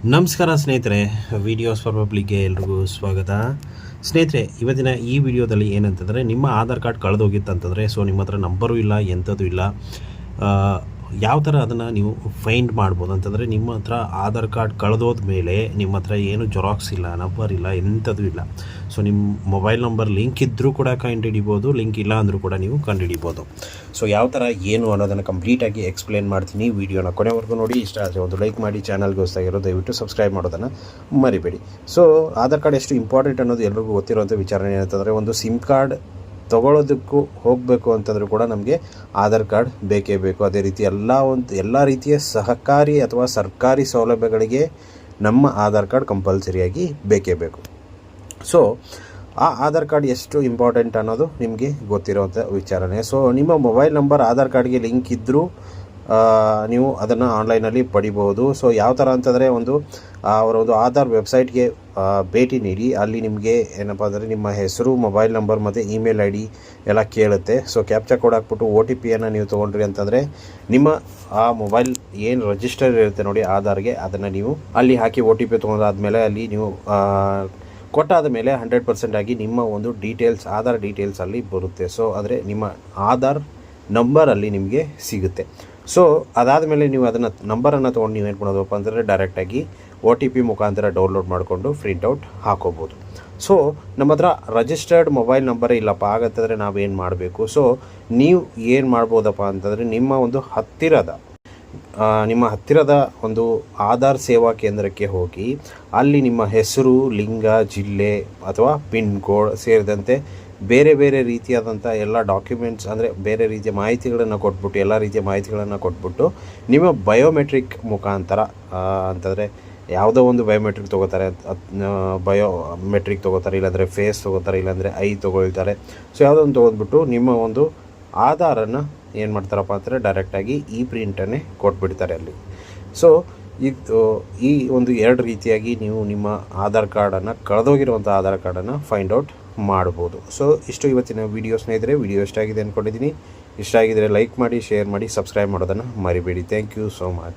ನಮಸ್ಕಾರ ಸ್ನೇಹಿತರೆ, videos for ಪಬ್ಲಿಕ್ಗೆ ಎಲ್ರಿಗೂ ಸ್ವಾಗತ. ಸ್ನೇಹಿತರೆ, ಇವತ್ತಿನ ಈ ವಿಡಿಯೋದಲ್ಲಿ ಏನಂತಂದರೆ, ನಿಮ್ಮ ಆಧಾರ್ ಕಾರ್ಡ್ ಕಳೆದೋಗಿತ್ತಂತಂದರೆ, ಸೊ ನಿಮ್ಮ ಹತ್ರ ನಂಬರು ಇಲ್ಲ, ಎಂಥದ್ದು ಇಲ್ಲ, ಯಾವ ಥರ ಅದನ್ನು ನೀವು ಫೈಂಡ್ ಮಾಡ್ಬೋದು ಅಂತಂದರೆ, ನಿಮ್ಮ ಹತ್ರ ಆಧಾರ್ ಕಾರ್ಡ್ ಕಳೆದೋದ ಮೇಲೆ ನಿಮ್ಮ ಹತ್ರ ಏನು ಜೆರಾಕ್ಸ್ ಇಲ್ಲ, ನಂಬರ್ ಇಲ್ಲ, ಎಂಥದ್ದು ಇಲ್ಲ. ಸೊ ನಿಮ್ಮ ಮೊಬೈಲ್ ನಂಬರ್ ಲಿಂಕ್ ಇದ್ದರೂ ಕೂಡ ಕಂಡುಹಿಡಿಬೋದು, ಲಿಂಕ್ ಇಲ್ಲ ಅಂದರೂ ಕೂಡ ನೀವು ಕಂಡುಹಿಡಿಬೋದು. ಸೊ ಯಾವ ಥರ ಏನು ಅನ್ನೋದನ್ನು ಕಂಪ್ಲೀಟಾಗಿ ಎಕ್ಸ್ಪ್ಲೇನ್ ಮಾಡ್ತೀನಿ. ವಿಡಿಯೋನ ಕೊನೆವರೆಗೂ ನೋಡಿ. ಇಷ್ಟ ಆದರೆ ಒಂದು ಲೈಕ್ ಮಾಡಿ, ಚಾನಲ್ಗೆ ಹೊಸದಾಗಿರೋ ದಯವಿಟ್ಟು ಸಬ್ಸ್ಕ್ರೈಬ್ ಮಾಡೋದನ್ನು ಮರಿಬೇಡಿ. ಸೊ ಆಧಾರ್ ಕಾರ್ಡ್ ಎಷ್ಟು ಇಂಪಾರ್ಟೆಂಟ್ ಅನ್ನೋದು ಎಲ್ರಿಗೂ ಗೊತ್ತಿರೋಂಥ ವಿಚಾರಣೆ ಏನಂತಂದರೆ, ಒಂದು ಸಿಮ್ ಕಾರ್ಡ್ ತೊಗೊಳ್ಳೋದಕ್ಕೂ ಹೋಗಬೇಕು ಅಂತಂದರೂ ಕೂಡ ನಮಗೆ ಆಧಾರ್ ಕಾರ್ಡ್ ಬೇಕೇ ಬೇಕು. ಅದೇ ರೀತಿ ಎಲ್ಲ ರೀತಿಯ ಸಹಕಾರಿ ಅಥವಾ ಸರ್ಕಾರಿ ಸೌಲಭ್ಯಗಳಿಗೆ ನಮ್ಮ ಆಧಾರ್ ಕಾರ್ಡ್ ಕಂಪಲ್ಸರಿಯಾಗಿ ಬೇಕೇ ಬೇಕು. ಸೊ ಆ ಆಧಾರ್ ಕಾರ್ಡ್ ಎಷ್ಟು ಇಂಪಾರ್ಟೆಂಟ್ ಅನ್ನೋದು ನಿಮಗೆ ಗೊತ್ತಿರೋವಂಥ ವಿಚಾರಣೆ. ಸೊ ನಿಮ್ಮ ಮೊಬೈಲ್ ನಂಬರ್ ಆಧಾರ್ ಕಾರ್ಡ್ಗೆ ಲಿಂಕ್ ಇದ್ದರೂ ನೀವು ಅದನ್ನು ಆನ್ಲೈನಲ್ಲಿ ಪಡಿಬೋದು. ಸೊ ಯಾವ ಥರ ಅಂತಂದರೆ, ಅವರ ಒಂದು ಆಧಾರ್ ವೆಬ್ಸೈಟ್ಗೆ ಭೇಟಿ ನೀಡಿ. ಅಲ್ಲಿ ನಿಮಗೆ ಏನಪ್ಪ ಅಂದರೆ, ನಿಮ್ಮ ಹೆಸರು, ಮೊಬೈಲ್ ನಂಬರ್ ಮತ್ತು ಇಮೇಲ್ ID ಎಲ್ಲ ಕೇಳುತ್ತೆ. ಸೊ ಕ್ಯಾಪ್ಚಾ ಕೋಡ್ ಹಾಕ್ಬಿಟ್ಟು OTPಯನ್ನು ನೀವು ತೊಗೊಂಡ್ರಿ ಅಂತಂದರೆ, ನಿಮ್ಮ ಆ ಮೊಬೈಲ್ ಏನು ರಿಜಿಸ್ಟರ್ ಇರುತ್ತೆ ನೋಡಿ ಆಧಾರ್ಗೆ, ಅದನ್ನು ನೀವು ಅಲ್ಲಿ ಹಾಕಿ OTP ತೊಗೊಂಡಾದ್ಮೇಲೆ ಅಲ್ಲಿ ನೀವು ಕೊಟ್ಟಾದ ಮೇಲೆ 100% ಆಗಿ ನಿಮ್ಮ ಒಂದು ಡೀಟೇಲ್ಸ್, ಆಧಾರ್ ಡೀಟೇಲ್ಸ್ ಅಲ್ಲಿ ಬರುತ್ತೆ. ಸೊ ಅಂದರೆ ನಿಮ್ಮ ಆಧಾರ್ ನಂಬರಲ್ಲಿ ನಿಮಗೆ ಸಿಗುತ್ತೆ. ಸೊ ಅದಾದಮೇಲೆ ನೀವು ಅದನ್ನು ನಂಬರನ್ನು ತೊಗೊಂಡು ನೀವು ಏನು ಮಾಡೋದಪ್ಪ ಅಂತಂದರೆ, ಡೈರೆಕ್ಟಾಗಿ OTP ಮುಖಾಂತರ ಡೌನ್ಲೋಡ್ ಮಾಡಿಕೊಂಡು ಪ್ರಿಂಟೌಟ್ ಹಾಕೋಬೋದು. ಸೊ ನಮ್ಮ ಹತ್ರ ರಿಜಿಸ್ಟರ್ಡ್ ಮೊಬೈಲ್ ನಂಬರೇ ಇಲ್ಲಪ್ಪ, ಹಾಗಂತಂದರೆ ನಾವೇನು ಮಾಡಬೇಕು? ಸೊ ನೀವು ಏನು ಮಾಡ್ಬೋದಪ್ಪ ಅಂತಂದರೆ, ನಿಮ್ಮ ಹತ್ತಿರದ ಒಂದು ಆಧಾರ್ ಸೇವಾ ಕೇಂದ್ರಕ್ಕೆ ಹೋಗಿ ಅಲ್ಲಿ ನಿಮ್ಮ ಹೆಸರು, ಲಿಂಗ, ಜಿಲ್ಲೆ ಅಥವಾ ಪಿನ್ ಕೋಡ್ ಸೇರಿದಂತೆ ಬೇರೆ ಬೇರೆ ರೀತಿಯಾದಂಥ ಎಲ್ಲ ಡಾಕ್ಯುಮೆಂಟ್ಸ್, ಅಂದರೆ ಬೇರೆ ರೀತಿಯ ಮಾಹಿತಿಗಳನ್ನು ಕೊಟ್ಬಿಟ್ಟು, ಎಲ್ಲ ರೀತಿಯ ಮಾಹಿತಿಗಳನ್ನು ಕೊಟ್ಬಿಟ್ಟು, ನಿಮ್ಮ ಬಯೋಮೆಟ್ರಿಕ್ ಮುಖಾಂತರ ಅಂತಂದರೆ ಯಾವುದೋ ಒಂದು ಬಯೋಮೆಟ್ರಿಕ್ ತೊಗೋತಾರೆ, ಇಲ್ಲಾಂದರೆ ಫೇಸ್ ತೊಗೋತಾರೆ, ಇಲ್ಲಾಂದರೆ ಐ ತೊಗೊಳ್ತಾರೆ. ಸೊ ಯಾವುದೋ ಒಂದು ತೊಗೊಂಡ್ಬಿಟ್ಟು ನಿಮ್ಮ ಒಂದು ಆಧಾರನ್ನು ಏನು ಮಾಡ್ತಾರಪ್ಪ ಅಂದರೆ, ಡೈರೆಕ್ಟಾಗಿ ಈ ಪ್ರಿಂಟನ್ನೇ ಕೊಟ್ಬಿಡ್ತಾರೆ ಅಲ್ಲಿ. ಸೊ ಈ ಒಂದು ಎರಡು ರೀತಿಯಾಗಿ ನೀವು ನಿಮ್ಮ ಆಧಾರ್ ಕಾರ್ಡನ್ನು, ಕಳೆದೋಗಿರುವಂಥ ಆಧಾರ್ ಕಾರ್ಡನ್ನು ಫೈಂಡ್ ಔಟ್ ಮಾಡ್ಬೋದು. ಸೊ ಇಷ್ಟು ಇವತ್ತಿನ ವಿಡಿಯೋ ಸ್ನೇಹಿತರೆ. ವಿಡಿಯೋ ಇಷ್ಟ ಆಗಿದೆ ಅಂದ್ಕೊಂಡಿದ್ದೀನಿ. ಇಷ್ಟ ಆಗಿದರೆ ಲೈಕ್ ಮಾಡಿ, ಶೇರ್ ಮಾಡಿ, ಸಬ್ಸ್ಕ್ರೈಬ್ ಮಾಡೋದನ್ನು ಮರಿಬೇಡಿ. Thank you so much.